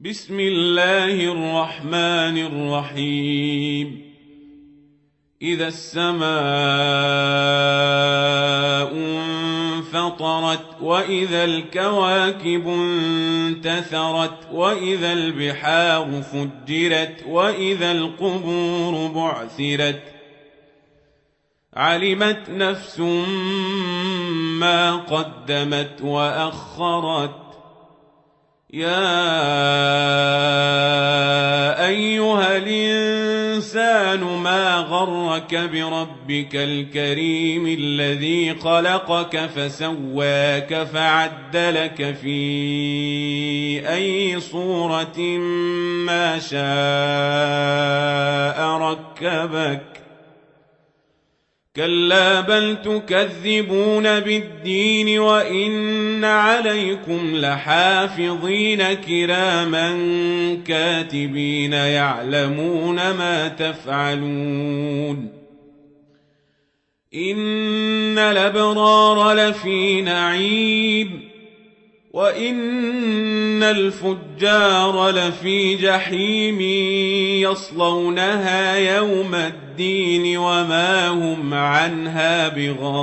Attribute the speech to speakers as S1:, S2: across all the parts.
S1: بسم الله الرحمن الرحيم. إذا السماء انفطرت وإذا الكواكب انتثرت وإذا البحار فجرت وإذا القبور بعثرت علمت نفس ما قدمت وأخرت. يا أيها الإنسان ما غرك بربك الكريم الذي خلقك فسواك فعدلك في أي صورة ما شاء ركبك. كلا بل تكذبون بالدين وإن عليكم لحافظين كراما كاتبين يعلمون ما تفعلون. إن الأبرار لفي نعيم وإن الفجار لفي جحيم يصلونها يوم الدين وما هم عنها بغائبين.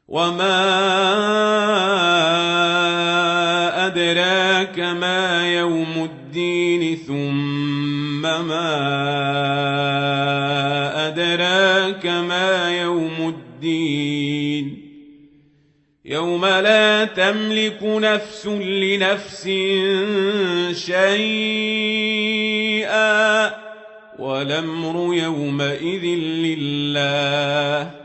S1: وما أدراك ما يوم الدين ثم ما أدراك ما يوم الدين. يوم لا تملك نفس لنفس شيئا والأمر يومئذ لله.